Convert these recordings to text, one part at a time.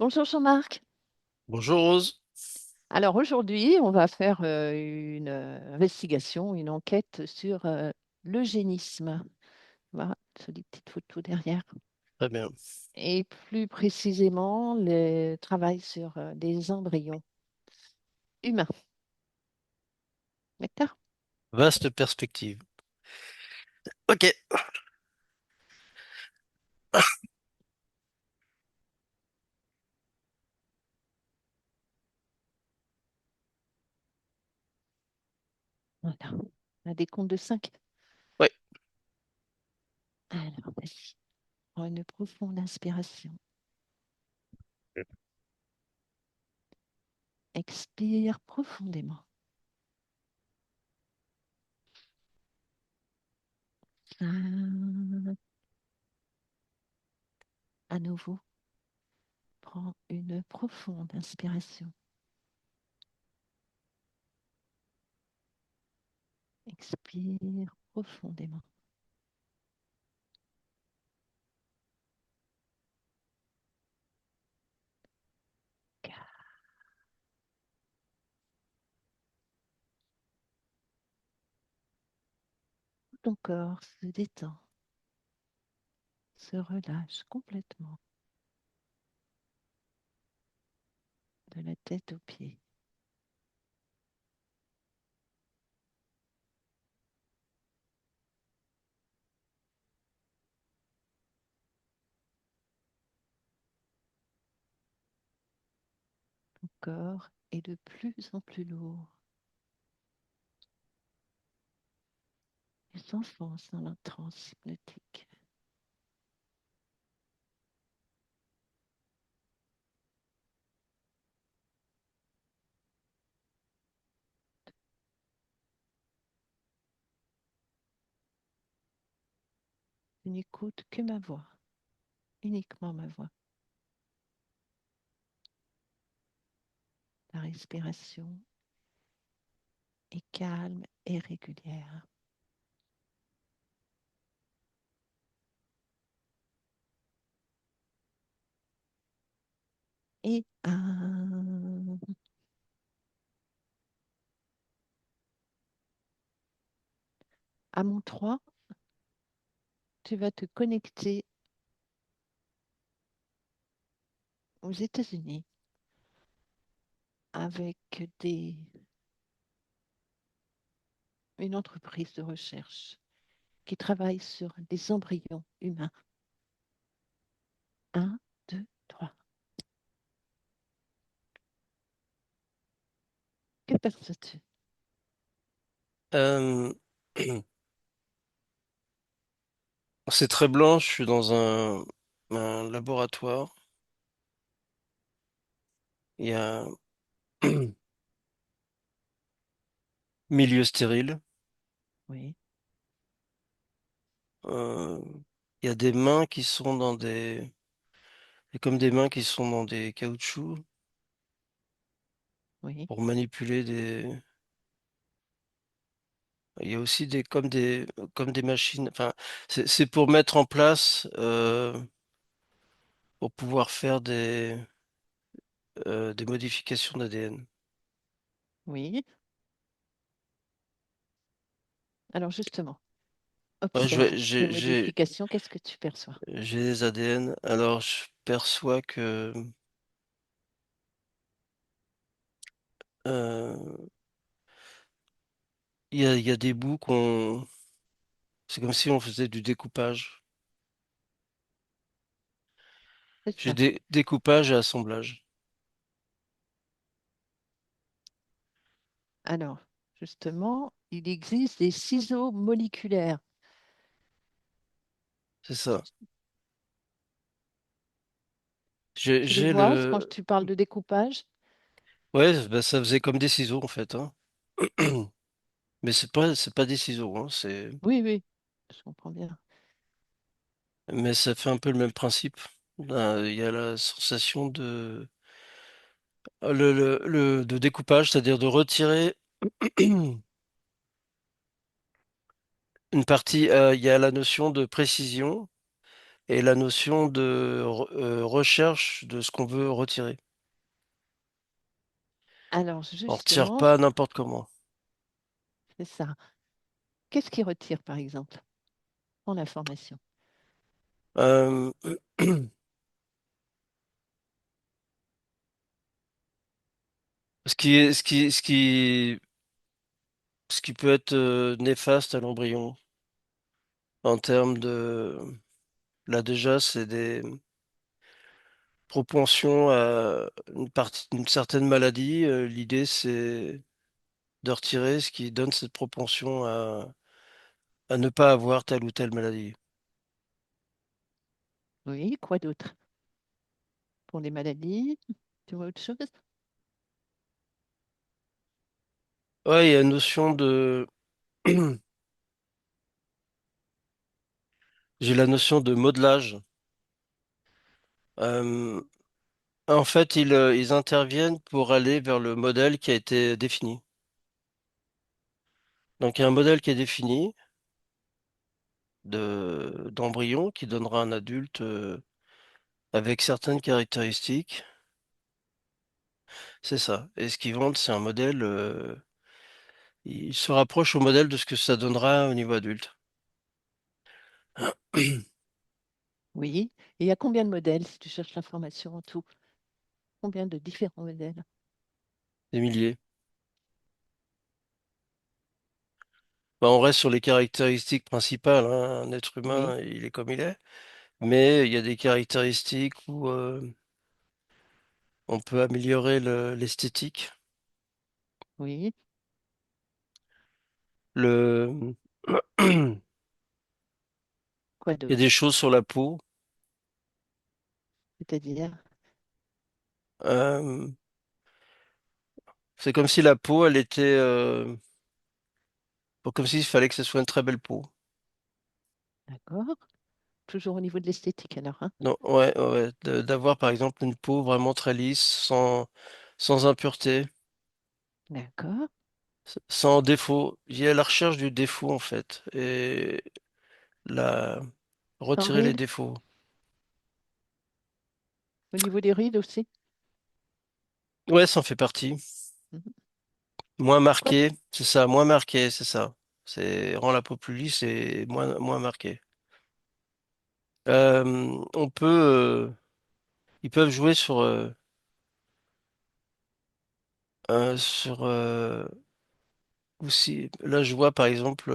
Bonjour Jean-Marc. Bonjour Rose. Alors aujourd'hui, on va faire une investigation, une enquête sur l'eugénisme. Voilà, jolie petite photo derrière. Très bien. Et plus précisément, le travail sur des embryons humains. D'accord? Vaste perspective. Ok. Voilà. On a des comptes de 5. Ouais. Alors, vas-y. Prends une profonde inspiration. Expire profondément. Ah, à nouveau, prends une profonde inspiration. Expire profondément. Tout ton corps se détend, se relâche complètement, de la tête aux pieds. Ton corps est de plus en plus lourd. Il s'enfonce dans la transe hypnotique. Tu n'écoutes que ma voix, uniquement ma voix. Ta respiration est calme et régulière. Et à mon 3, tu vas te connecter aux États-Unis avec une entreprise de recherche qui travaille sur des embryons humains. Un, 2, 3. Que penses-tu? Euh, C'est très blanc. Je suis dans un laboratoire. Il y a milieu stérile. Oui, Euh, il y a des mains qui sont dans des... C'est comme des mains qui sont dans des caoutchoucs oui, pour manipuler des... Il y a aussi comme des machines. Enfin, c'est pour mettre en place, pour pouvoir faire des modifications d'ADN. oui. Alors justement, Ouais, observe ces j'ai modifications. Qu'est-ce que tu perçois? j'ai des ADN. Alors, je perçois que euh, il y a des bouts qu'on. C'est comme si on faisait du découpage. C'est J'ai ça. des découpage et assemblage. Alors, justement, il existe des ciseaux moléculaires. C'est ça. Tu les J'ai vois quand le. tu parles de découpage? Ouais, bah, ça faisait comme des ciseaux en fait, hein. Mais c'est pas des ciseaux, hein. Oui, oui, je comprends bien. Mais ça fait un peu le même principe. Là, il y a la sensation de découpage, c'est-à-dire de retirer une partie. Il y a la notion de précision. et la notion de recherche de ce qu'on veut retirer. Alors, On retire justement, pas n'importe comment. c'est ça. Qu'est-ce qui retire, par exemple, en information? Euh, ce qui peut être néfaste à l'embryon en termes de, là déjà, c'est des propensions à une partie, une certaine maladie. L'idée, c'est de retirer ce qui donne cette propension à ne pas avoir telle ou telle maladie. Oui, quoi d'autre? Pour les maladies, tu vois autre chose? Ouais, il y a une notion de, j'ai la notion de modelage. Euh, En fait, ils interviennent pour aller vers le modèle qui a été défini. Donc, il y a un modèle qui est défini d'embryon qui donnera un adulte avec certaines caractéristiques. C'est ça. Et ce qu'ils vendent, c'est un modèle, il se rapproche au modèle de ce que ça donnera au niveau adulte. Oui. Et il y a combien de modèles si tu cherches l'information en tout? Combien de différents modèles? Des milliers. Bah, on reste sur les caractéristiques principales, hein. Un être Oui, humain, il est comme il est. Mais il y a des caractéristiques où on peut améliorer l'esthétique. oui. Le... Il Quoi y a des d'autre? choses sur la peau. C'est-à-dire, Euh, c'est comme si la peau, elle était... bon, comme s'il fallait que ce soit une très belle peau. d'accord. Toujours au niveau de l'esthétique alors, hein? Non, ouais, ouais, ouais. D'avoir par exemple une peau vraiment très lisse, sans impureté, D'accord. sans défaut. Il y a la recherche du défaut en fait. Et la... Sans retirer les rides? défauts. Au niveau des rides aussi? Ouais, ça en fait partie. Mhm. Moins Quoi? marqué, c'est ça, moins marqué, c'est ça. C'est rend la peau plus lisse et moins marqué. On peut, ils peuvent jouer sur aussi. Là, je vois par exemple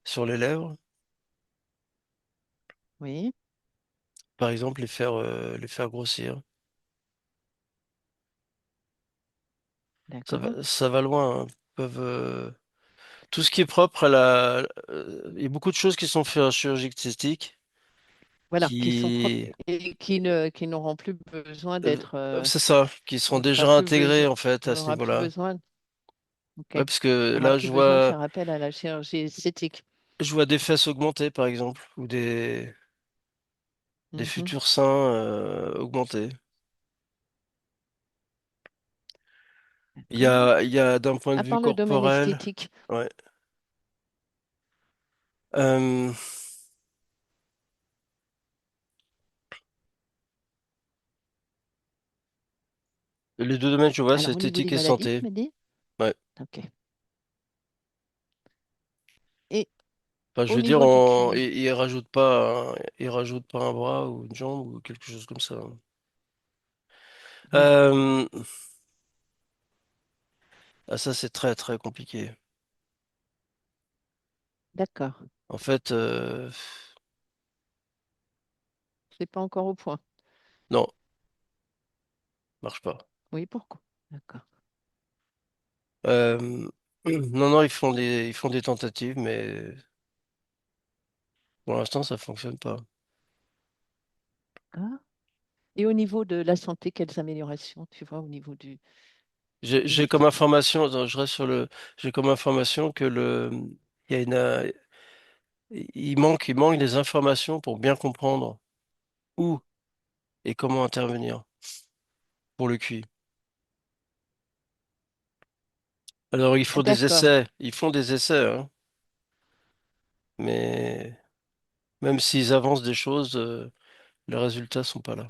sur les lèvres, Oui, par exemple les faire grossir. d'accord. Ça va loin, hein. Ils peuvent, tout ce qui est propre à il y a beaucoup de choses qui sont faites en chirurgie esthétique Voilà, qui sont propres qui, et qui n'auront plus besoin d'être, c'est ça, qui sont on fera déjà plus intégrés besoin, en fait on à ce n'aura plus niveau-là. besoin, ok, Ouais, parce on que n'aura là, plus besoin de faire appel à la chirurgie esthétique. je vois des fesses augmentées, par exemple, ou des Mhm, futurs seins augmentés. d'accord. Il y a d'un point de À vue part le domaine corporel, esthétique, ouais. Euh, les deux domaines que je vois, c'est alors au niveau des esthétique et maladies, santé. tu me dis? Ouais. Ok. Et Enfin, je au veux dire, niveau du QI, ils rajoutent pas un bras ou une jambe ou quelque chose comme ça. oui, Euh, ah, ça, c'est très, très compliqué. d'accord. En fait, C'est pas encore au point. non, marche pas. Oui, pourquoi? D'accord. Non, non, ils font des tentatives, mais pour l'instant, ça fonctionne pas. D'accord. Et au niveau de la santé, quelles améliorations tu vois au niveau de J'ai comme l'esthétique? information, attends, je reste sur j'ai comme information que il y a il manque des informations pour bien comprendre où et comment intervenir pour le QI. Alors, il Ah, faut des d'accord. essais, ils font des essais, hein, mais, Même s'ils avancent des choses, les résultats sont pas là.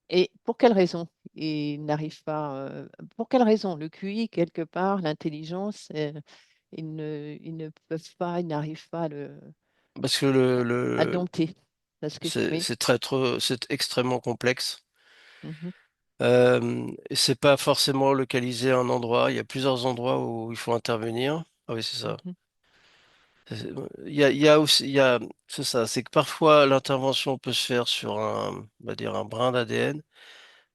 Et pour quelle raison ils n'arrivent pas, pour quelle raison le QI, quelque part, l'intelligence, ils ne peuvent pas, ils n'arrivent pas Parce que à le dompter. Parce que, oui. c'est extrêmement complexe. Mhm, Et c'est pas forcément localisé à un endroit. Il y a plusieurs endroits où il faut intervenir. Ah oui, c'est ça. mhm, Il y a aussi, c'est ça. C'est que parfois l'intervention peut se faire sur on va dire un brin d'ADN,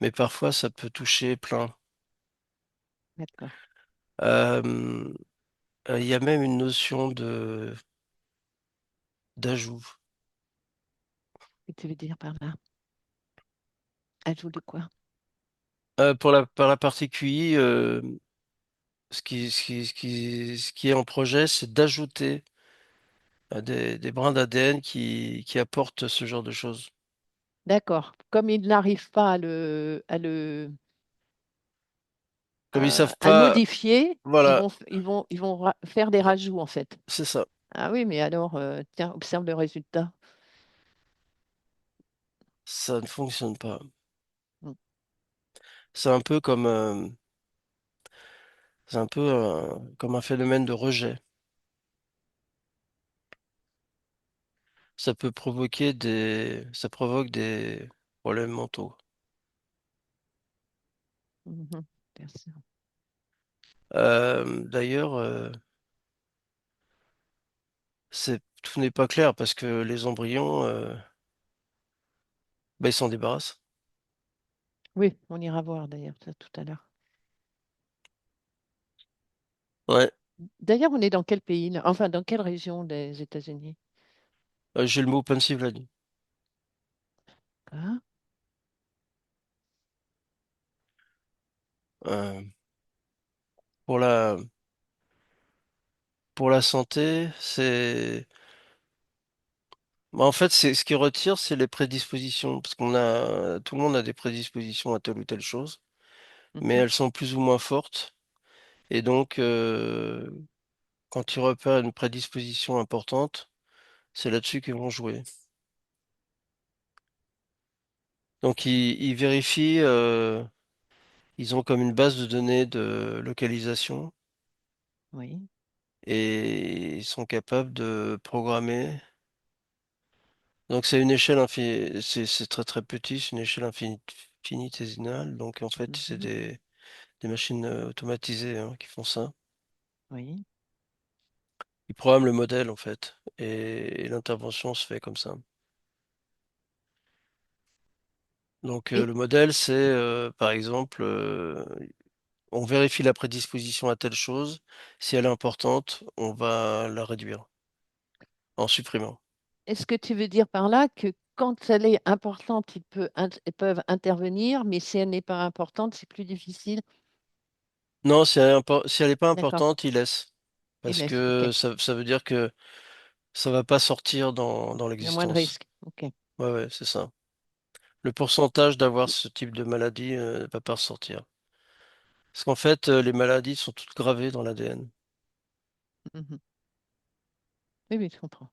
mais parfois ça peut toucher plein. d'accord. Euh, il y a même une notion d'ajout. Qu'est-ce que tu veux dire par là? Ajout de quoi? Par la partie QI, ce qui est en projet, c'est d'ajouter des brins d'ADN qui apportent ce genre de choses. D'accord. Comme ils n'arrivent pas Comme ils savent à le pas, modifier, voilà, ils vont faire des rajouts, en fait. c'est ça. Ah oui, mais alors, tiens, observe le résultat. Ça ne fonctionne pas. Mm, C'est un peu comme, c'est un peu comme un phénomène de rejet. Ça provoque des problèmes mentaux. mhm, bien sûr. D'ailleurs, tout n'est pas clair parce que les embryons, bah, ils s'en débarrassent. Oui, on ira voir d'ailleurs ça tout à l'heure. Ouais, D'ailleurs, on est dans quel pays, là? Enfin, dans quelle région des États-Unis? j'ai le mot Pennsylvanie. Ah, Euh, pour la, pour la santé, bah, en fait, c'est ce qui retire, c'est les prédispositions, parce tout le monde a des prédispositions à telle ou telle chose, mais mhm, elles sont plus ou moins fortes. Et donc, quand ils repèrent une prédisposition importante, c'est là-dessus qu'ils vont jouer. Donc, ils vérifient, ils ont comme une base de données de localisation oui. et ils sont capables de programmer. Donc, c'est une échelle infinie, c'est très très petit, c'est une échelle infinitésimale. Donc, en fait, c'est Mhm, des machines automatisées hein, qui font ça. oui. Ils programment le modèle, en fait, et l'intervention se fait comme ça. Donc, Et le modèle, c'est, par exemple, on vérifie la prédisposition à telle chose. Si elle est importante, on va la réduire en supprimant. est-ce que tu veux dire par là que quand elle est importante, ils peuvent intervenir, mais si elle n'est pas importante, c'est plus difficile? Non, si elle n'est pas D'accord. importante, il laisse. Ils Parce laissent. OK. que ça veut dire que ça va pas sortir dans Il y a moins de l'existence. risques. OK. Ouais, ouais, c'est ça. Le pourcentage d'avoir ce type de maladie ne va pas ressortir. Parce qu'en fait, les maladies sont toutes gravées dans l'ADN. Mhm. Oui, oui, je comprends.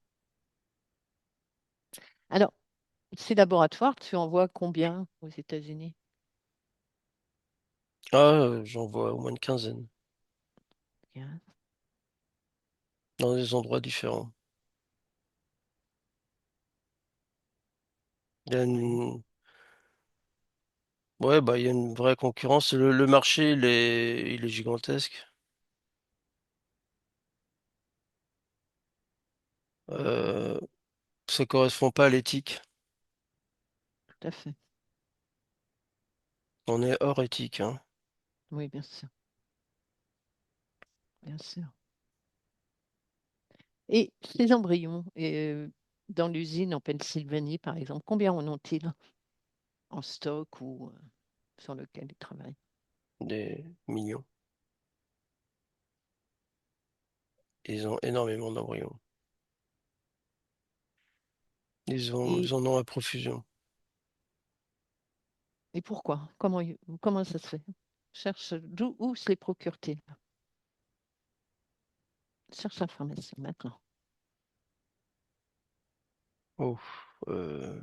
Alors, ces laboratoires, tu en vois combien aux États-Unis? Ah, j'en vois au moins une quinzaine, Bien. dans des endroits différents. Il y a Oui. une, ouais, bah, il y a une vraie concurrence. Le marché, il est gigantesque. Mhm. Euh, Ça correspond pas à l'éthique. Tout à fait. On est hors éthique, hein. Oui, bien sûr. Bien sûr. Et ces embryons, dans l'usine en Pennsylvanie, par exemple, combien en ont-ils en stock ou sur lequel ils travaillent? Des millions. Ils ont énormément d'embryons. Et, Ils en ont à profusion. et pourquoi? Comment ça se fait? Cherche où se les procure-t-il? Cherche l'information maintenant. Oh, euh,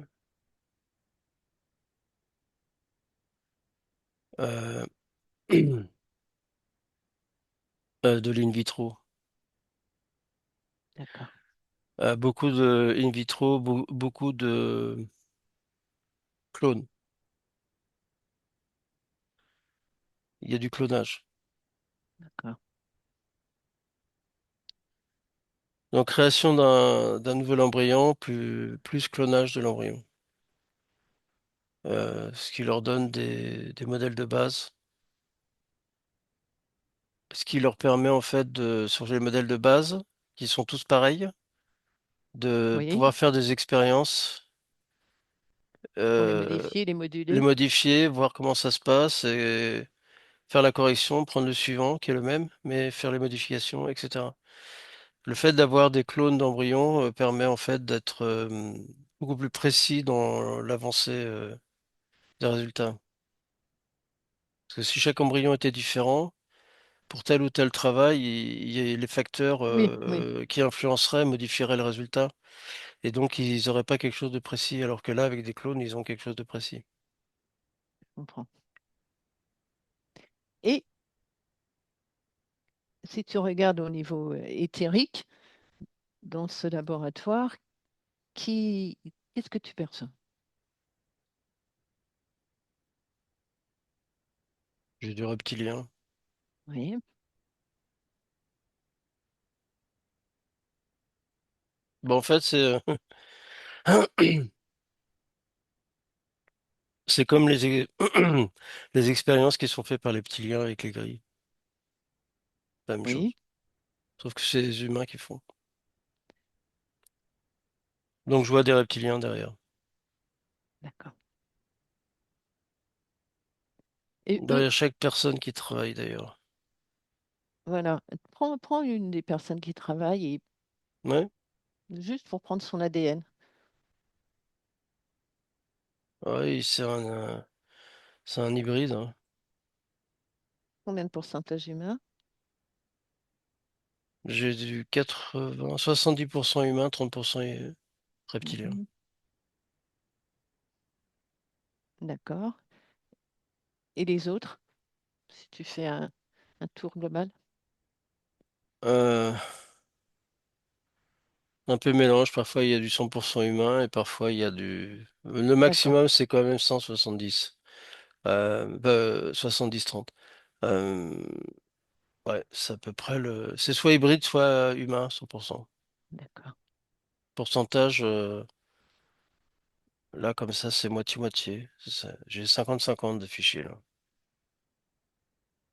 euh, de l'in vitro. D'accord, Beaucoup de in vitro, beaucoup de clones. Il y a du clonage. d'accord. Donc création d'un nouvel embryon, plus clonage de l'embryon. Ce qui leur donne des modèles de base. Ce qui leur permet en fait de, sur les modèles de base, qui sont tous pareils, de Oui, pouvoir faire des expériences, pour les euh, modifier, les les moduler. modifier, voir comment ça se passe et faire la correction, prendre le suivant qui est le même, mais faire les modifications, etc. Le fait d'avoir des clones d'embryons permet en fait d'être beaucoup plus précis dans l'avancée des résultats. Parce que si chaque embryon était différent, pour tel ou tel travail, il y a les facteurs Oui, oui, qui influenceraient, modifieraient le résultat. Et donc, ils n'auraient pas quelque chose de précis, alors que là, avec des clones, ils ont quelque chose de précis. je comprends. Et si tu regardes au niveau éthérique, dans ce laboratoire, qu'est-ce que tu perçois? J'ai du reptilien. Oui, Bon, en fait, c'est comme les expériences qui sont faites par les petits liens avec les grilles. La même oui, chose. Sauf que c'est les humains qui font. Donc, je vois des reptiliens derrière. d'accord. Et eux, Derrière chaque personne qui travaille, d'ailleurs. voilà, prends une des personnes qui travaillent et Ouais, juste pour prendre son ADN. ouais, c'est un hybride, hein. Combien de pourcentage humain? J'ai du 80, 70% humain, 30% reptilien. Mhm, d'accord. Et les autres, si tu fais un tour global? Euh, un peu mélange, parfois il y a du 100% humain et parfois il y a du... Le D'accord, maximum c'est quand même 170. 70-30. Euh, ouais, c'est à peu près le... C'est soit hybride, soit humain, 100%. d'accord, Pourcentage, là comme ça c'est moitié-moitié. J'ai 50-50 de fichiers là.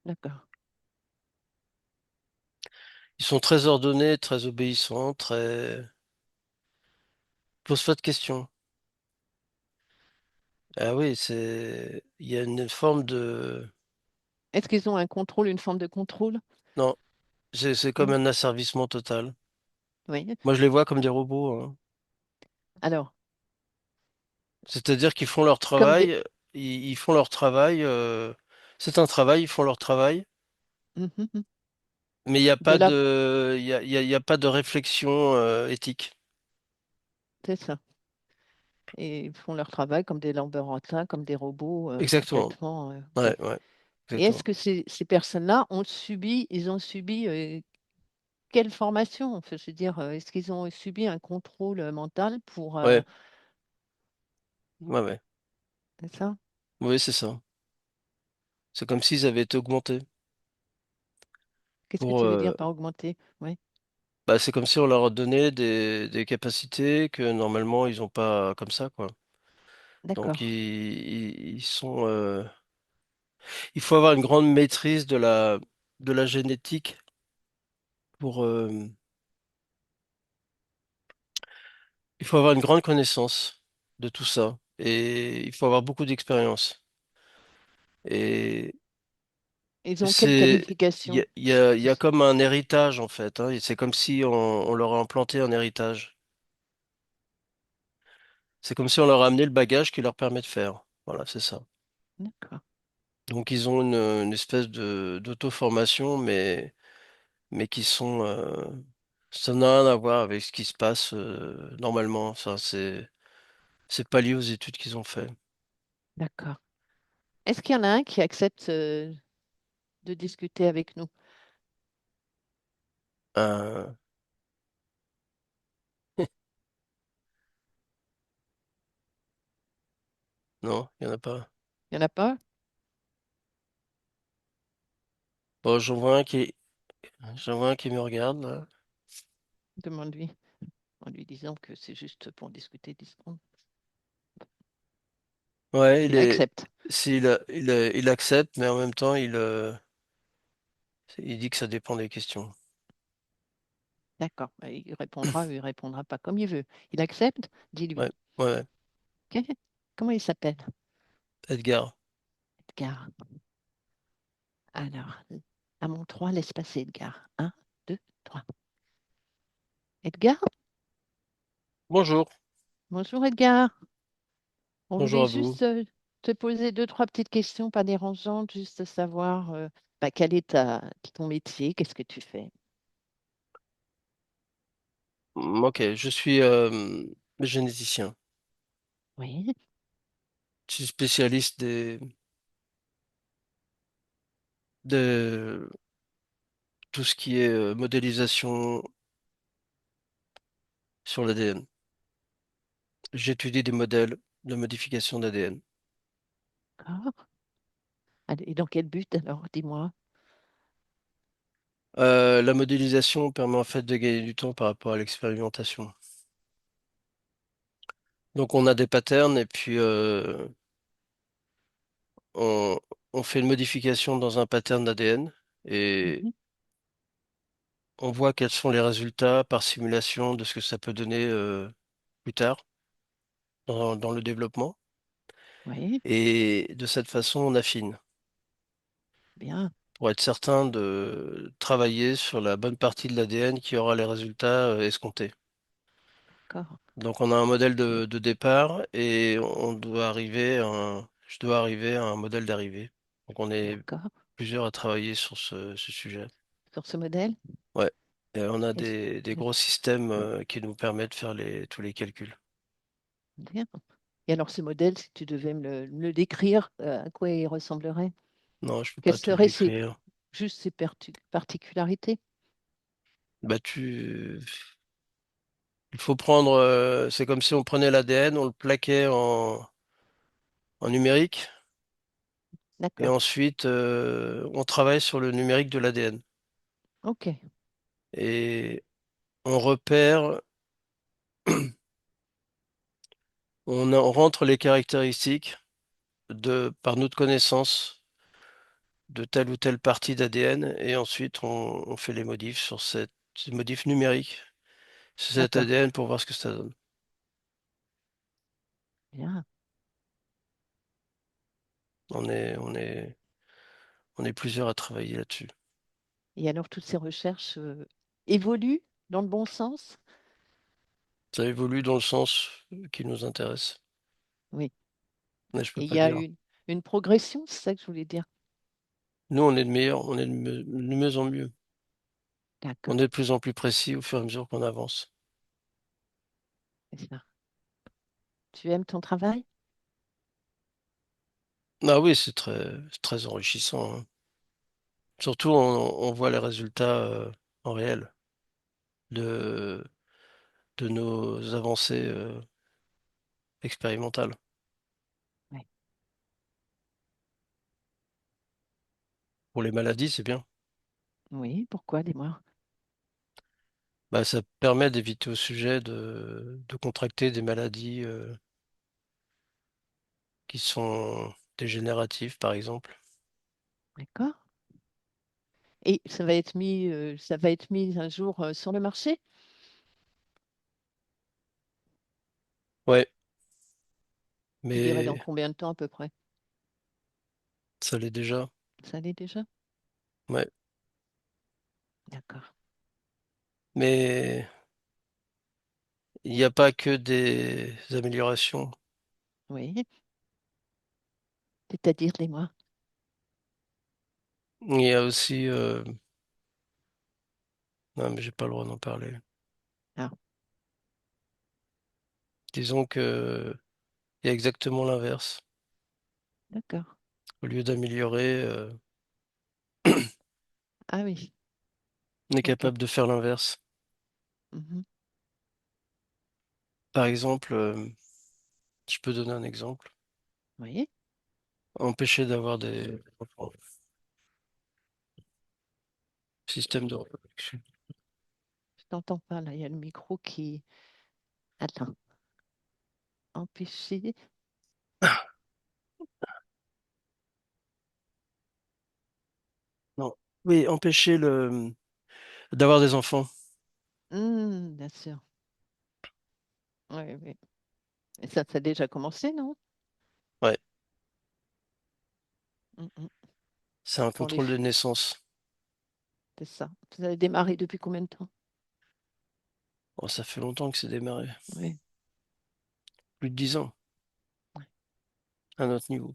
d'accord. Ils sont très ordonnés, très obéissants, très... Pose pas de questions. Ah oui, c'est... Il y a une forme de... Est-ce qu'ils ont un contrôle, une forme de contrôle? Non, c'est comme Non? un asservissement total. Oui. Moi, je les vois comme des robots, hein. Alors, C'est-à-dire qu'ils font leur comme des... travail, ils font leur travail, c'est un travail, ils font leur travail, Mhm, mais il n'y a de pas la... de, il y a pas de réflexion, éthique. C'est ça. Et ils font leur travail comme des laborantins, comme des robots Exactement. complètement. Ouais, OK. ouais, Et est-ce exactement. que ces personnes-là ils ont subi quelle formation? Enfin, je veux dire, est-ce qu'ils ont subi un contrôle mental pour... Ouais, ouais, ouais. c'est ça? Oui, c'est ça. C'est comme s'ils avaient été augmentés. Qu'est-ce que Pour, tu veux dire par augmenter? Oui, bah, c'est comme si on leur donnait des capacités que normalement ils ont pas comme ça, quoi. Donc d'accord. ils sont, il faut avoir une grande maîtrise de la génétique pour, il faut avoir une grande connaissance de tout ça et il faut avoir beaucoup d'expérience. Et Ils ont quelle c'est, qualification? il y Tu a sais- comme un héritage en fait, hein, et c'est comme si on leur a implanté un héritage. C'est comme si on leur a amené le bagage qui leur permet de faire. Voilà, c'est ça. D'accord. Donc ils ont une espèce de d'auto-formation, mais qui sont, Ça n'a rien à voir avec ce qui se passe normalement. Ça, c'est pas lié aux études qu'ils ont fait. D'accord. Est-ce qu'il y en a un qui accepte de discuter avec nous? Euh, non, il y en a pas. Il n'y en a pas? Bon, j'en vois un qui me regarde là. Demande-lui, en lui disant que c'est juste pour discuter 10 secondes. Ouais, Il accepte. il accepte, mais en même temps, il dit que ça dépend des questions. D'accord. Il répondra ou il répondra pas comme il veut. Il accepte? Dis-lui. Ouais, ouais, ouais. Ok. Comment il s'appelle? Edgar. Edgar. Alors, à mon 3, laisse passer Edgar. Un, 2, 3. Edgar? Bonjour. Bonjour Edgar. On Bonjour voulait à vous. juste te poser deux, trois petites questions, pas dérangeantes, juste savoir bah, quel est ton métier, qu'est-ce que tu fais? Ok, je suis généticien. Oui, Je suis spécialiste de tout ce qui est modélisation sur l'ADN. J'étudie des modèles de modification d'ADN. d'accord. Allez, et dans quel but alors, dis-moi? La modélisation permet en fait de gagner du temps par rapport à l'expérimentation. Donc on a des patterns et puis on, on fait une modification dans un pattern d'ADN et Mhm. on voit quels sont les résultats par simulation de ce que ça peut donner plus tard dans le développement. Oui, Et de cette façon, on affine bien, pour être certain de travailler sur la bonne partie de l'ADN qui aura les résultats escomptés. d'accord, Donc on a un modèle de départ et on doit arriver je dois arriver à un modèle d'arrivée. Donc on est d'accord. plusieurs à travailler sur ce sujet. Sur ce modèle? Ouais. Et on a Est-ce- des Oui, gros systèmes oui, qui nous permettent de faire tous les calculs. bien. Et alors ce modèle, si tu devais me le décrire, à quoi il ressemblerait? Non, je peux Quelles pas tout seraient décrire. juste ses particularités? Bah il faut prendre, c'est comme si on prenait l'ADN, on le plaquait en numérique et D'accord, ensuite on travaille sur le numérique de l'ADN. ok, Et on repère, on rentre les caractéristiques par notre connaissance de telle ou telle partie d'ADN et ensuite on fait les modifs sur ces modifs numériques sur cet d'accord, ADN pour voir ce que ça donne. bien. On est, on est, on est plusieurs à travailler là-dessus. Et alors toutes ces recherches évoluent dans le bon sens? Ça évolue dans le sens qui nous intéresse, Oui. mais je peux Et il pas y a dire. une progression, c'est ça que je voulais dire. Nous, on est de meilleurs, on est de mieux en mieux. On D'accord, est de plus en plus précis au fur et à mesure qu'on avance. c'est ça. Tu aimes ton travail? Ah oui, c'est très enrichissant, hein. Surtout, on voit les résultats en réel de, de nos avancées expérimentales. Oui. Pour les maladies, c'est bien. Oui, pourquoi, dis-moi? Bah, ça permet d'éviter au sujet de contracter des maladies qui sont dégénératives, par exemple. D'accord. Et ça va être mis un jour sur le marché? Ouais, Tu dirais dans mais combien de temps à peu près? ça l'est déjà. Ça l'est déjà? Ouais, D'accord. mais il n'y a pas que des améliorations. Oui. C'est-à-dire, dis-moi. Il y a aussi Non, mais j'ai pas le droit d'en parler. Ah, Disons que il y a exactement l'inverse. d'accord. Au lieu d'améliorer, Ah oui, on est ok. capable de faire l'inverse. Mhm. Par exemple, je peux donner un exemple. Oui, Empêcher d'avoir des enfants. Système de reproduction. je t'entends pas là, il y a le micro qui... Attends, empêcher. Non. Oui, empêcher d'avoir des enfants. Bien sûr. Oui, oui. Et ça a déjà commencé, non? Ouais, Mhm. c'est un Pour les contrôle de filles, naissance. c'est ça. Vous avez démarré depuis combien de temps? Oh, ça fait longtemps que c'est démarré. Oui. Plus de 10 ans, à notre niveau.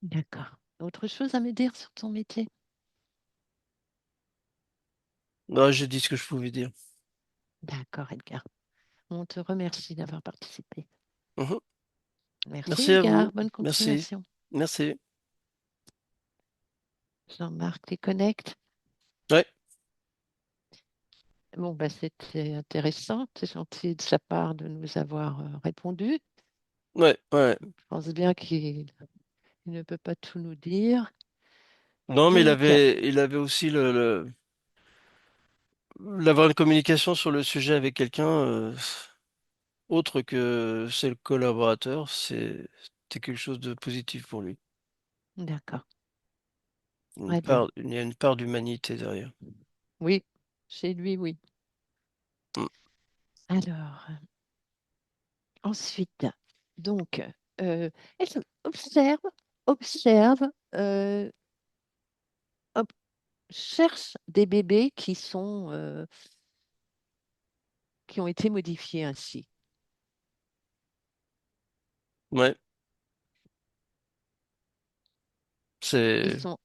D'accord. Autre chose à me dire sur ton métier? Non, j'ai dit ce que je pouvais dire. D'accord, Edgar. On te remercie d'avoir participé. Mhm. Merci, Merci à Edgar. vous. Bonne Merci. continuation. Merci. Jean-Marc les connecte. Ouais, Bon, bah, c'était intéressant. C'est gentil de sa part de nous avoir répondu. ouais, ouais. Je pense bien qu'il ne peut pas tout nous dire. Non, mais Donc, il avait aussi l'avoir une communication sur le sujet avec quelqu'un, autre que c'est le collaborateur, c'était quelque chose de positif pour lui. d'accord. Très bien. Il y a une part d'humanité derrière. Oui, chez lui, oui. Mm. Alors, ensuite, donc, observe, observe, euh, ob- cherche des bébés qui ont été modifiés ainsi. Ouais, Ils c'est sont,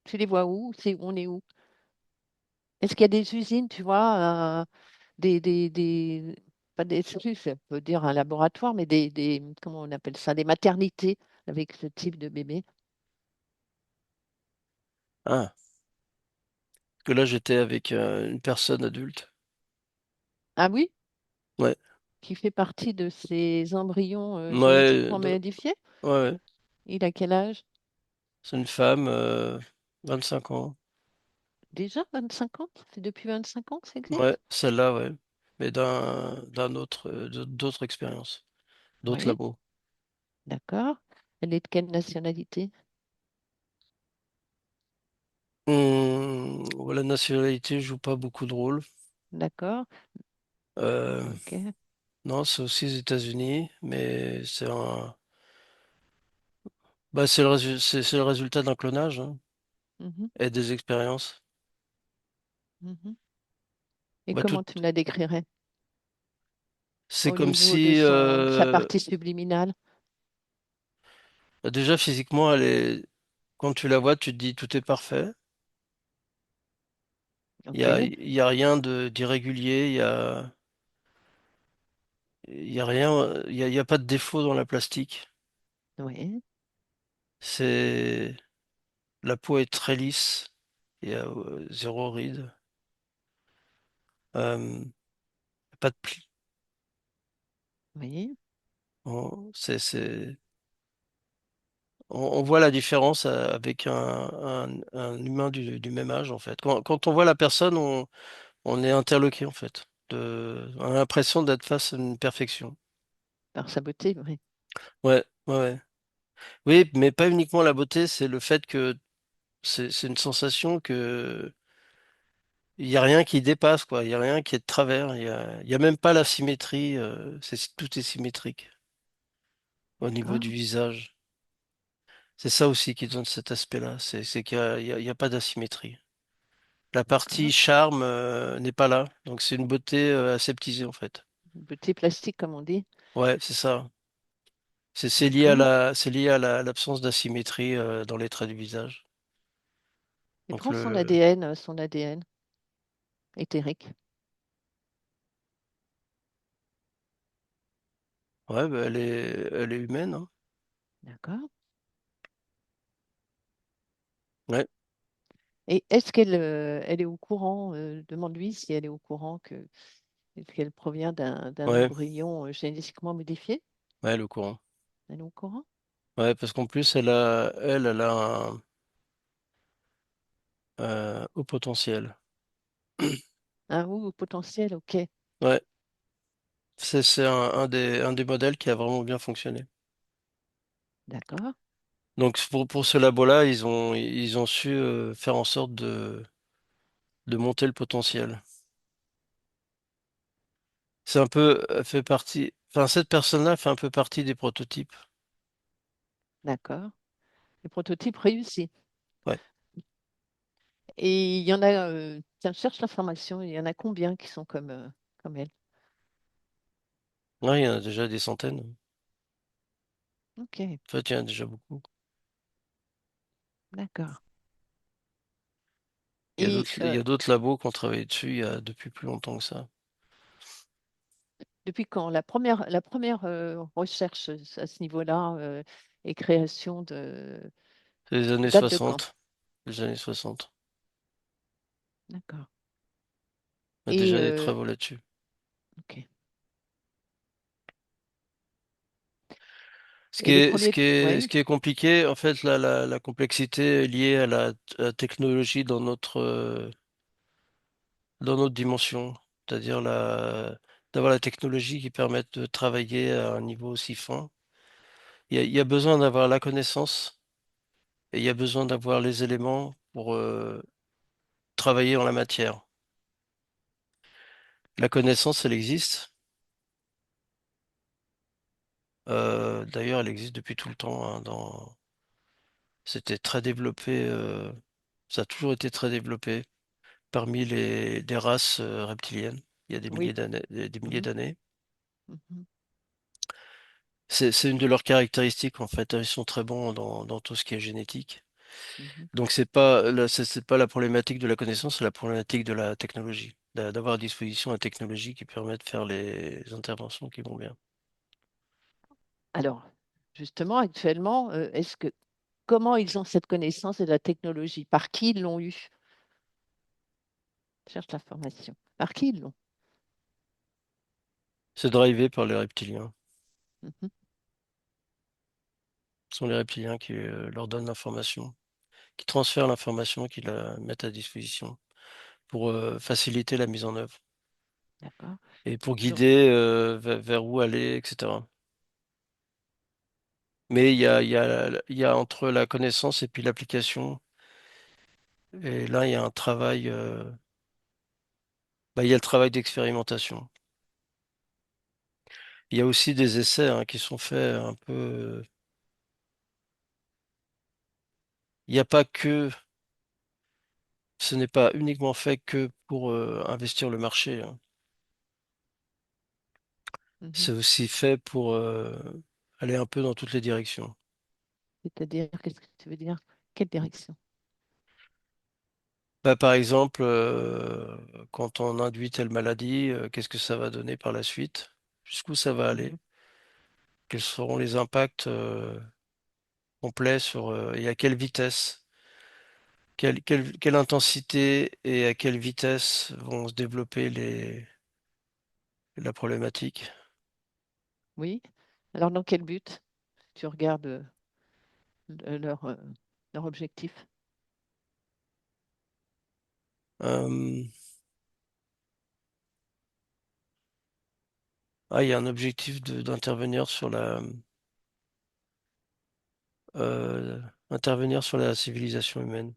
tu les vois où? On est où? Est-ce qu'il y a des usines, tu vois, pas des, ça peut dire un laboratoire, mais comment on appelle ça, des maternités avec ce type de bébé? ah, que là j'étais avec une personne adulte. Ah oui? Ouais, Qui fait partie de ces embryons ouais, génétiquement modifiés? ouais, ouais. Il a quel âge? C'est une femme, 25 ans. Déjà 25 ans? C'est depuis 25 ans que ça Ouais, existe? celle-là, ouais. Mais d'un autre, d'autres expériences, d'autres Oui, labos. d'accord. Elle est de quelle nationalité? La nationalité joue pas beaucoup de rôle. D'accord, Euh, ok. non, c'est aussi aux États-Unis, mais bah, c'est le résultat d'un clonage, hein, Mhm, et des expériences. mhm. Et Bah, tout, comment tu me la décrirais c'est au comme niveau de si, sa partie subliminale? bah, déjà physiquement, quand tu la vois, tu te dis tout est parfait. Ok, Il y a rien d'irrégulier, il y a rien, il y a pas de défaut dans la plastique. oui, C'est, la peau est très lisse, il y a zéro ride, euh, pas de plis. oui, Bon, on voit la différence avec un humain du même âge, en fait. Quand on voit la personne, on est interloqué, en fait. On a l'impression d'être face à une perfection. par sa beauté, oui. Ouais, ouais, ouais. Oui, mais pas uniquement la beauté, c'est le fait que c'est une sensation que il y a rien qui dépasse, quoi. Il y a rien qui est de travers. Il y a même pas la symétrie. Tout est symétrique au niveau du D'accord, visage. C'est ça aussi qui donne cet aspect-là. C'est il y a pas d'asymétrie. La partie d'accord. charme n'est pas là. Donc c'est une beauté aseptisée en fait. Beauté plastique, comme on dit. Ouais, c'est ça. C'est lié à D'accord. l'absence d'asymétrie dans les traits du visage. Il Donc prend son ADN éthérique. ouais, bah, elle est humaine, hein. D'accord. Ouais, Et est-ce elle est au courant, demande-lui si elle est au courant qu'elle provient d'un ouais, embryon génétiquement modifié? ouais, le courant. Elle est au courant? Ouais, parce qu'en plus, elle a un haut potentiel. Un ou potentiel, ok. Ouais, c'est un des modèles qui a vraiment bien fonctionné. D'accord. Donc pour ce labo-là, ils ont su faire en sorte de monter le potentiel. C'est un peu fait partie, enfin cette personne-là fait un peu partie des prototypes. D'accord. Le prototype réussi. Ouais, Et il y en a, tiens, je cherche l'information, il y en a combien qui sont comme elle? ouais, il y en a déjà des centaines. En Ok, fait, il y en a déjà beaucoup. d'accord. Et Il y a d'autres labos qui ont travaillé dessus depuis plus longtemps que ça. depuis quand? La première recherche à ce niveau-là et création C'est les années date de quand? 60. Les années 60. D'accord. Il y a Et déjà des travaux là-dessus. ok. Et les premiers, Ce oui, qui est compliqué, en fait, la complexité est liée à la technologie dans notre dimension. C'est-à-dire d'avoir la technologie qui permette de travailler à un niveau aussi fin. Il y a besoin d'avoir la connaissance et il y a besoin d'avoir les éléments pour travailler en la matière. La connaissance, elle existe. D'ailleurs, elle existe depuis tout le temps, hein, c'était très développé, ça a toujours été très développé parmi les races reptiliennes, il y a oui. des milliers Mhm, d'années. mhm, C'est une de leurs caractéristiques, en fait. Ils sont très bons dans tout ce qui est génétique. mhm. Donc, c'est pas la problématique de la connaissance, c'est la problématique de la technologie. D'avoir à disposition la technologie qui permet de faire les interventions qui vont bien. Alors, justement, actuellement, comment ils ont cette connaissance et la technologie? Par qui ils l'ont eu? Je cherche l'information. Par qui ils l'ont? C'est drivé par les reptiliens. Mhm, Ce sont les reptiliens qui leur donnent l'information, qui transfèrent l'information, qui la mettent à disposition pour faciliter la mise en œuvre d'accord. et pour Donc, guider vers où aller, etc. Mais il y a entre la connaissance et puis l'application, et là, il y a un travail, il y a le travail d'expérimentation. Il y a aussi des essais hein, qui sont faits un peu. Il n'y a pas que, ce n'est pas uniquement fait que pour investir le marché, hein. mhm. C'est aussi fait pour aller un peu dans toutes les directions. C'est-à-dire, qu'est-ce que tu veux dire? Quelle direction? Bah, par exemple, quand on induit telle maladie, qu'est-ce que ça va donner par la suite? Jusqu'où ça va aller? Mhm. Quels seront les impacts complets et à quelle vitesse? Quelle intensité et à quelle vitesse vont se développer la problématique? Oui. Alors, dans quel but tu regardes leur, leur objectif? Euh, il y a un objectif d'intervenir sur euh, intervenir sur la civilisation humaine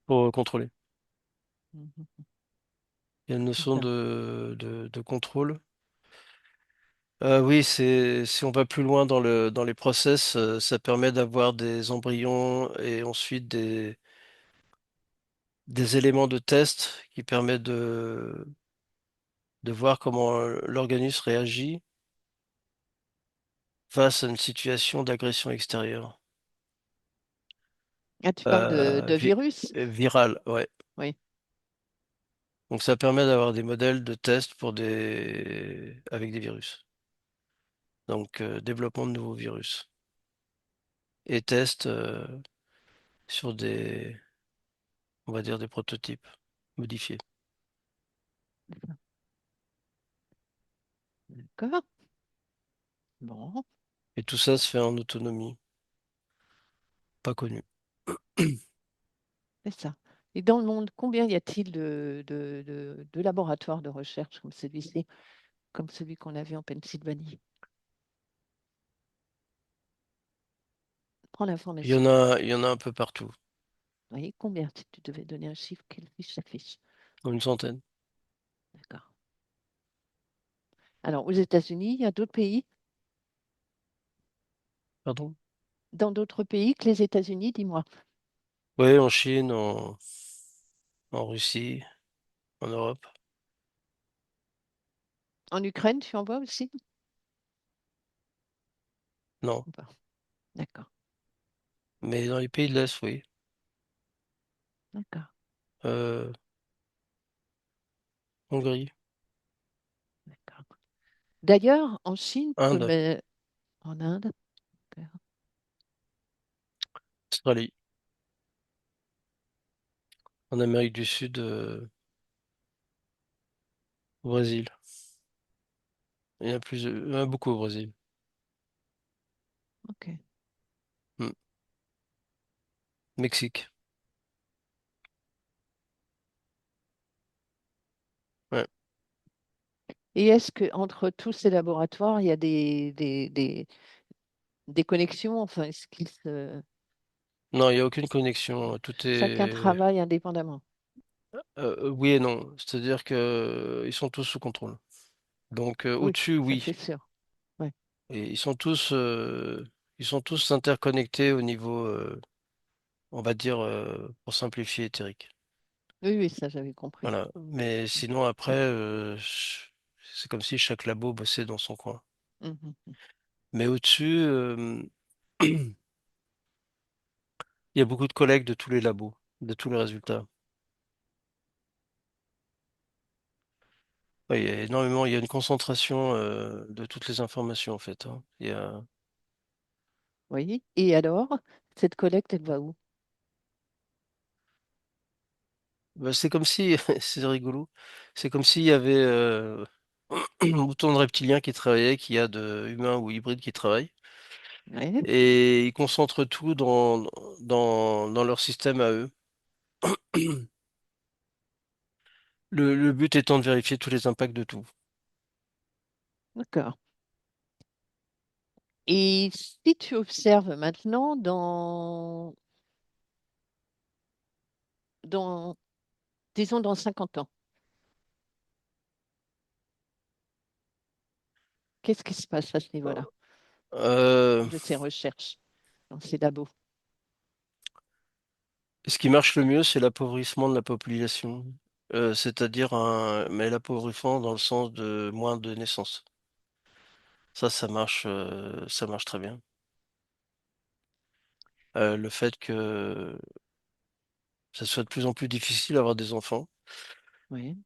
pour contrôler. Mhm. Il y a une notion D'accord. de contrôle. Oui, si on va plus loin dans les process, ça permet d'avoir des embryons et ensuite des éléments de test qui permettent de voir comment l'organisme réagit face à une situation d'agression extérieure. Ah, tu parles Euh, de vi- virus? Virale, ouais. Oui, Donc ça permet d'avoir des modèles de tests avec des virus. Donc développement de nouveaux virus. Et tests sur on va dire des prototypes modifiés. d'accord. Bon, Et tout ça se fait en autonomie, pas connue. c'est ça. Et dans le monde, combien y a-t-il de laboratoires de recherche comme celui-ci, comme celui qu'on a vu en Pennsylvanie? Prends l'information. Il y en a un peu partout, Oui, combien? Si tu devais donner un chiffre, quelle fiche s'affiche? une centaine. D'accord. Alors, aux États-Unis, il y a d'autres pays? Pardon? Dans d'autres pays que les États-Unis, dis-moi. Oui, en Chine, en Russie, en Europe. En Ukraine, tu en vois aussi? Non. Ou pas. D'accord, Mais dans les pays de l'Est, oui. d'accord, Euh, Hongrie, d'accord. D'ailleurs, en Chine, comme Inde, en Inde, d'accord, Australie, en Amérique du Sud, au Brésil. Il y en a beaucoup au Brésil. ok. Hmm. Mexique. Ouais. Et est-ce que entre tous ces laboratoires, il y a des connexions? Enfin, est-ce qu'ils Non, il n'y a aucune connexion. Tout chacun est travaille indépendamment? oui et non. C'est-à-dire que ils sont tous sous contrôle. Donc Oui, au-dessus, ça oui. c'est sûr. Ouais. Et ils sont tous interconnectés au niveau, on va dire, pour simplifier, éthérique. Oui, oui, ça j'avais compris. Voilà. Mais sinon après, c'est comme si chaque labo bossait dans son coin. Mhm. Mais au-dessus, il y a beaucoup de collègues de tous les labos, de tous les résultats. Ouais, il y a énormément, il y a une concentration de toutes les informations en fait, hein. Oui. Et alors, cette collecte, elle va où? Bah, c'est comme si, c'est rigolo, c'est comme s'il y avait autant de reptiliens qui travaillaient qu'il y a de humains ou hybrides qui travaillent, Ouais. et ils concentrent tout dans leur système à eux. Le but étant de vérifier tous les impacts de tout. D'accord. Et si tu observes maintenant dans, disons, dans 50 ans, qu'est-ce qui se passe à ce niveau-là Euh, de ces recherches dans ces labos? Ce qui marche le mieux, c'est l'appauvrissement de la population. C'est-à-dire mais l'appauvrissement dans le sens de moins de naissances. Ça marche très bien. Le fait que ça soit de plus en plus difficile d'avoir des enfants, Oui,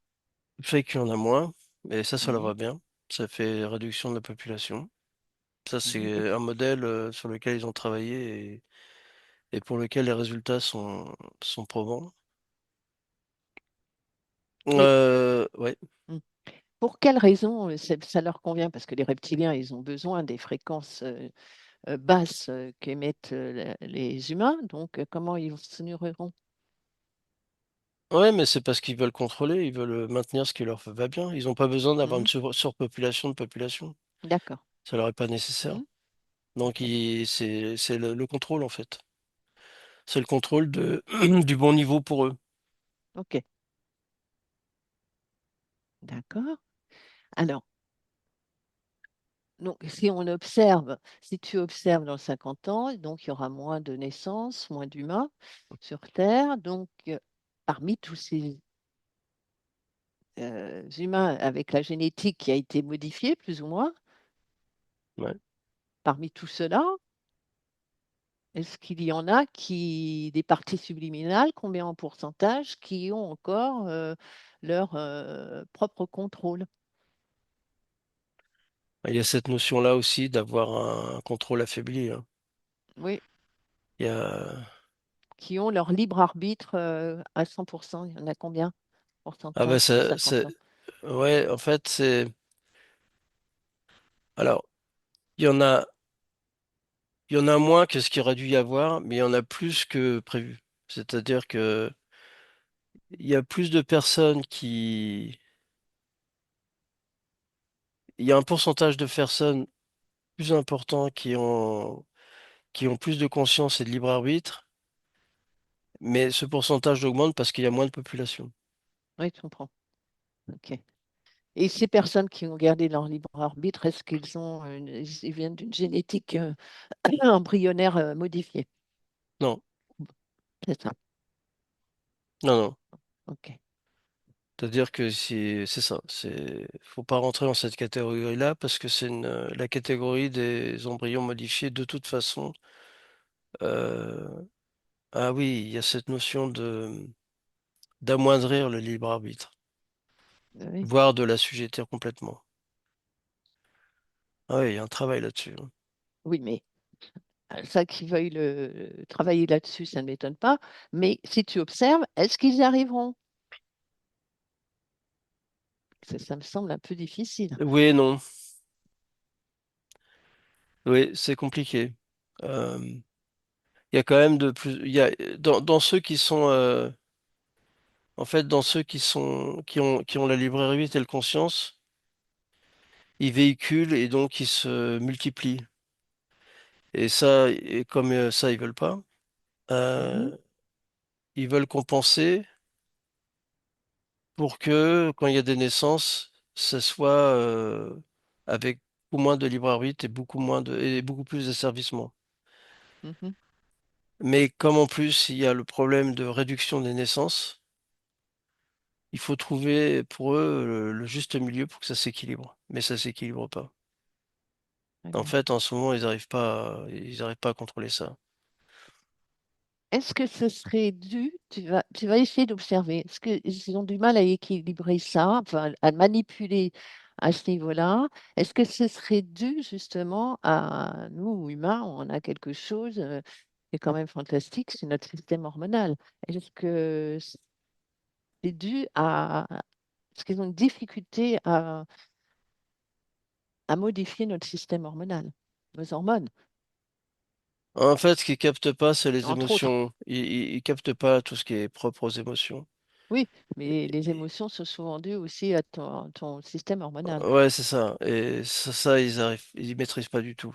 le fait qu'il y en a moins, et ça leur oui, va bien. Ça fait réduction de la population. Ça, oui. c'est un modèle sur lequel ils ont travaillé et pour lequel les résultats sont probants. Et Ouais. hmm, pour quelles raisons ça leur convient? Parce que les reptiliens, ils ont besoin des fréquences basses qu'émettent les humains. Donc, comment ils se nourriront? Ouais, mais c'est parce qu'ils veulent contrôler, ils veulent maintenir ce qui leur va bien. Ils n'ont pas besoin d'avoir une Mhm. surpopulation de population. D'accord. Ça leur est pas nécessaire. Mhm. Donc Ok. c'est le contrôle en fait. C'est le contrôle du bon niveau pour eux. Ok. D'accord. Alors, donc, si on observe, si tu observes dans 50 ans, donc il y aura moins de naissances, moins d'humains sur Terre. Donc, parmi tous ces humains avec la génétique qui a été modifiée, plus ou moins, Ouais. parmi tout cela, est-ce qu'il y en a des parties subliminales, combien en pourcentage, qui ont encore leur propre contrôle? Il y a cette notion-là aussi d'avoir un contrôle affaibli, hein. Oui, Il y a... qui ont leur libre arbitre à 100%. Il y en a combien? Ah bah Pourcentage, ça, c'est... pourcentage. Ouais, en fait, c'est... Alors, il y en a, il y en a moins que ce qu'il aurait dû y avoir, mais il y en a plus que prévu. C'est-à-dire que il y a plus de personnes qui... Il y a un pourcentage de personnes plus important qui ont plus de conscience et de libre arbitre, mais ce pourcentage augmente parce qu'il y a moins de population. Oui, je comprends. OK. Et ces personnes qui ont gardé leur libre arbitre, est-ce ils viennent d'une génétique embryonnaire modifiée? Non, C'est ça. non, non. OK. C'est-à-dire que c'est ça. Faut pas rentrer dans cette catégorie-là parce que la catégorie des embryons modifiés de toute façon. euh, Ah oui, il y a cette notion de d'amoindrir le libre arbitre, Oui. voire de l'assujettir complètement. Ah oui, il y a un travail là-dessus, hein. Oui, mais ça qu'ils veuillent travailler là-dessus, ça ne m'étonne pas. Mais si tu observes, est-ce qu'ils y arriveront? Ça me semble un peu difficile. Oui et non. Oui, c'est compliqué. Euh, il y a quand même de plus. Il y a dans ceux qui sont en fait dans ceux qui ont la libre arbitre et le conscience, ils véhiculent et donc ils se multiplient. Et ça, et comme ça, ils veulent pas. Mhm, Euh, Ils veulent compenser pour que quand il y a des naissances, ce soit avec beaucoup moins de libre arbitre et beaucoup plus d'asservissement. mhm. Mais comme en plus il y a le problème de réduction des naissances, il faut trouver pour eux le juste milieu pour que ça s'équilibre. Mais ça s'équilibre pas. Très En bien. fait, en ce moment, ils arrivent pas à contrôler ça. Est-ce que ce serait dû, tu vas essayer d'observer, est-ce qu'ils ont du mal à équilibrer ça, enfin, à manipuler à ce niveau-là? Est-ce que ce serait dû justement à nous, humains, on a quelque chose qui est quand même fantastique, c'est notre système hormonal. Est-ce que c'est dû à... Est-ce qu'ils ont une difficulté à modifier notre système hormonal, nos hormones, En fait, ce qu'ils captent pas, c'est les entre autres? émotions. Ils captent pas tout ce qui est propre aux émotions. Oui, mais les émotions sont souvent dues aussi à ton système hormonal. Ouais, c'est ça. Et ça, ils maîtrisent pas du tout.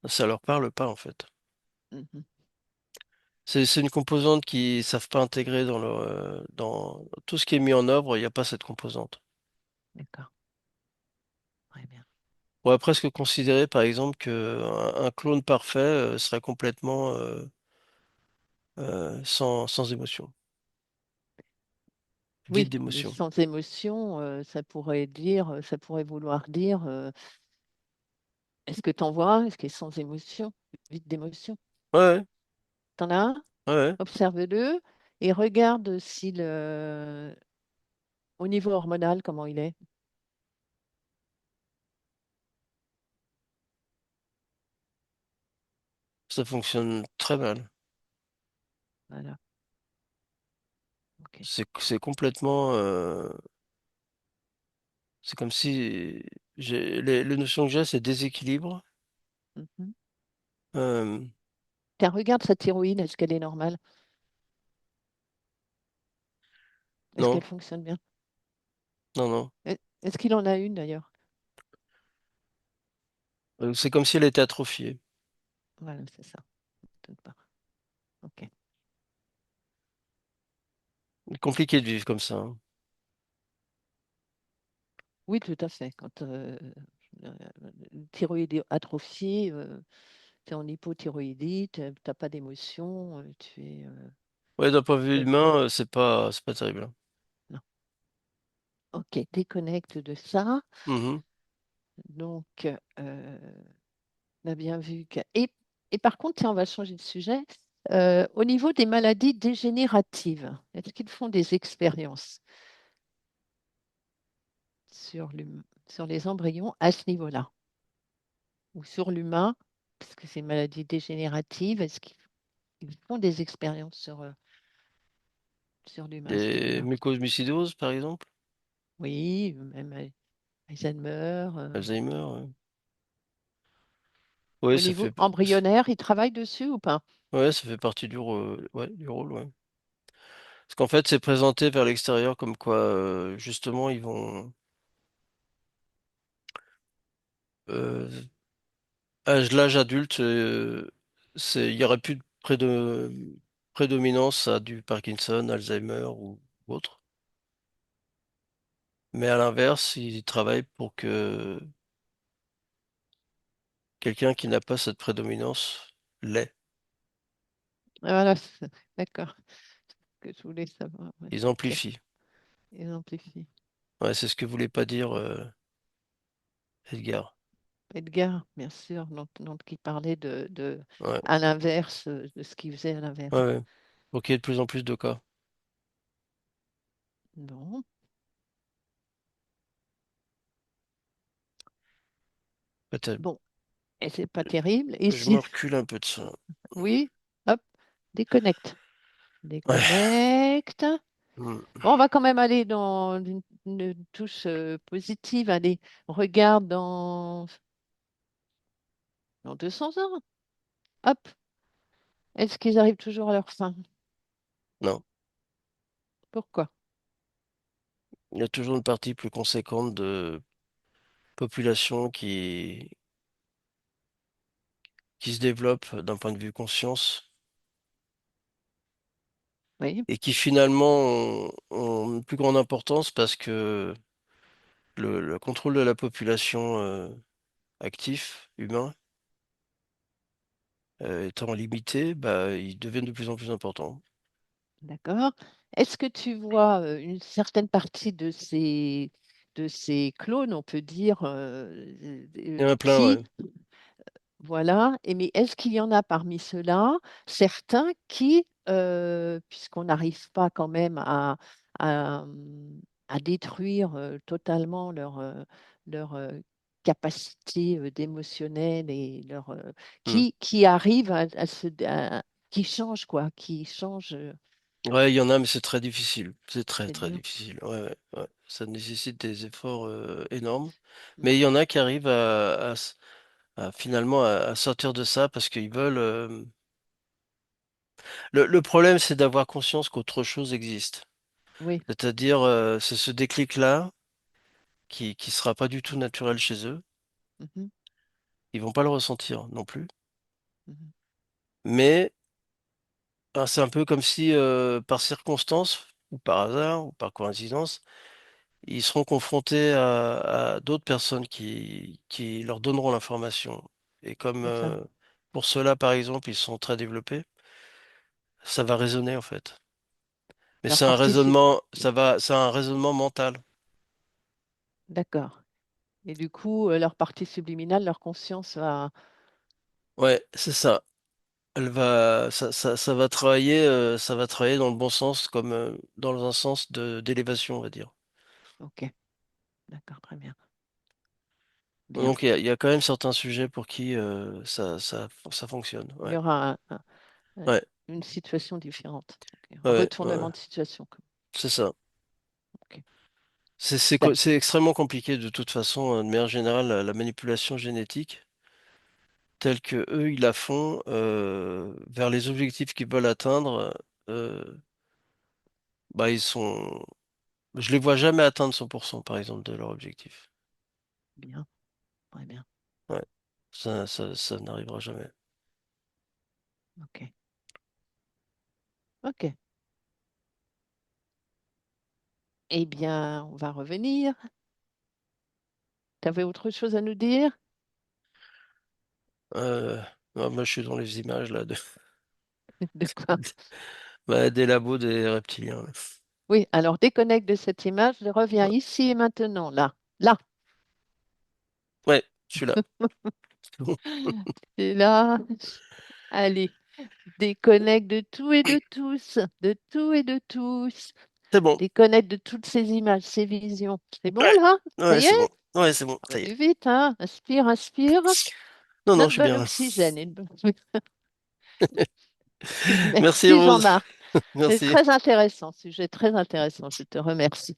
Ça leur parle pas, en fait. Mhm. C'est une composante qu'ils savent pas intégrer dans tout ce qui est mis en œuvre, il n'y a pas cette composante. D'accord, très bien. On pourrait presque considérer, par exemple, que un clone parfait serait complètement sans émotion, vide Oui, mais d'émotion. sans émotion, ça pourrait vouloir dire, est-ce que tu en vois un? Est-ce qu'il est sans émotion, vide d'émotion? Ouais, T'en as un? ouais, ouais. Observe-le et regarde au niveau hormonal, comment il est. Ça fonctionne très mal. Voilà, ok. C'est complètement, c'est comme si les notions que j'ai, c'est déséquilibre. Mhm. Euh, Tiens, regarde sa thyroïde, est-ce qu'elle est normale? Est-ce non, qu'elle fonctionne bien? non, non. Est-ce qu'il en a une d'ailleurs? C'est comme si elle était atrophiée. Voilà, c'est ça. Quelque part. Ok. Compliqué de vivre comme ça, hein. Oui, tout à fait. Quand le thyroïde est atrophié, tu es en hypothyroïdie, tu n'as pas d'émotion, tu es... Ouais, d'un point de vue ouais, humain, c'est pas terrible, hein. non. Ok, déconnecte de ça. Mhm. Donc, On a bien vu que... Et par contre, tiens, on va changer de sujet. Au niveau des maladies dégénératives, est-ce qu'ils font des expériences sur les embryons à ce niveau-là? Ou sur l'humain, parce que c'est une maladie dégénérative, est-ce qu'ils font des expériences sur l'humain à ce Les niveau-là? mucoviscidoses, par exemple, Oui, même Alzheimer. Alzheimer. Ouais, ouais, Au ça niveau fait, embryonnaire, ils travaillent dessus ou pas? ouais, ça fait partie ouais, du rôle, ouais. Parce qu'en fait, c'est présenté vers l'extérieur comme quoi, justement, ils vont, euh, l'âge adulte, il y aurait plus de prédominance à du Parkinson, Alzheimer ou autre. Mais à l'inverse, ils travaillent pour que quelqu'un qui n'a pas cette prédominance l'ait. Voilà, d'accord. Ce que je voulais savoir. Ouais, Ils ok, amplifient. ils amplifient. Ouais, c'est ce que voulait pas dire Edgar. Edgar, bien sûr, qui parlait Ouais, à l'inverse de ce qu'il faisait à ouais, l'inverse. ouais. Donc il y a de plus en plus de cas. Non. Peut-être. Bon, et c'est pas terrible. Je me Ici, recule un peu de ça. oui, hop, déconnecte. Ouais. Déconnecte. Hmm. Bon, on va quand même aller dans une touche positive. Allez, regarde dans 200 ans. Hop, est-ce qu'ils arrivent toujours à leur fin? Non. Pourquoi? Il y a toujours une partie plus conséquente de population qui se développe d'un point de vue conscience Oui, et qui finalement ont une plus grande importance parce que le contrôle de la population actif, humain, étant limité, bah, ils deviennent de plus en plus importants. d'accord. Est-ce que tu vois une certaine partie de ces clones, on peut dire, Il y en a plein, qui ouais. voilà. Mais est-ce qu'il y en a parmi ceux-là, certains qui, puisqu'on n'arrive pas quand même à, à détruire totalement leur capacité d'émotionnel et Hmm. qui arrivent qui changent quoi, qui changent, Ouais, il y en a, mais c'est très difficile. C'est très, c'est très dur. difficile. Ouais, ouais, ouais. Ça nécessite des efforts énormes. Mais il Mhm. y en a qui arrivent finalement à sortir de ça parce qu'ils veulent. Le problème, c'est d'avoir conscience qu'autre chose existe. Oui. C'est-à-dire, c'est ce déclic-là qui sera pas du tout naturel chez eux. Mhm, Ils vont pas le ressentir non plus. mhm. Mais c'est un peu comme si, par circonstance, ou par hasard, ou par coïncidence, ils seront confrontés à d'autres personnes qui leur donneront l'information. Et comme C'est ça. pour ceux-là, par exemple, ils sont très développés, ça va résonner en fait. Mais Leur c'est un partie, raisonnement, c'est un raisonnement mental. d'accord. Et du coup, leur partie subliminale, leur conscience va. Ouais, c'est ça. Ça va travailler dans le bon sens, comme dans un sens d'élévation, on va dire. Ok, d'accord, très bien. Bien. Donc il y a quand même certains sujets pour qui ça fonctionne. Il y Ouais, aura un- ouais, une situation différente. Ok, un ouais, ouais. retournement de situation. C'est ça. Ok. C'est c'est extrêmement compliqué de toute façon, de manière générale, la manipulation génétique, telle que eux, ils la font vers les objectifs qu'ils veulent atteindre. euh, bah, je les vois jamais atteindre 100%, par exemple, de leur objectif. Bien, très bien. Ouais, ça n'arrivera jamais. Ok. Ok. Eh bien, on va revenir. Tu avais autre chose à nous dire? Euh, moi, je suis dans les images là De quoi? bah, des labos des reptiliens. Oui, alors déconnecte de cette image, je reviens ici et maintenant, là. Là. Ouais, je suis là. Et là, allez, déconnecte de tout et de tous, de tout et de tous. C'est bon. Déconnecte de toutes ces images, ces visions. C'est bon Ouais, là? Ça ouais, y c'est est? bon. Ouais, c'est bon. Ça y est. Remue vite, hein? Inspire, inspire. Non, non, Plein je de suis bon bien. oxygène. Merci Merci Rose. Jean-Marc. C'est Merci. très intéressant, sujet très intéressant. Je te remercie.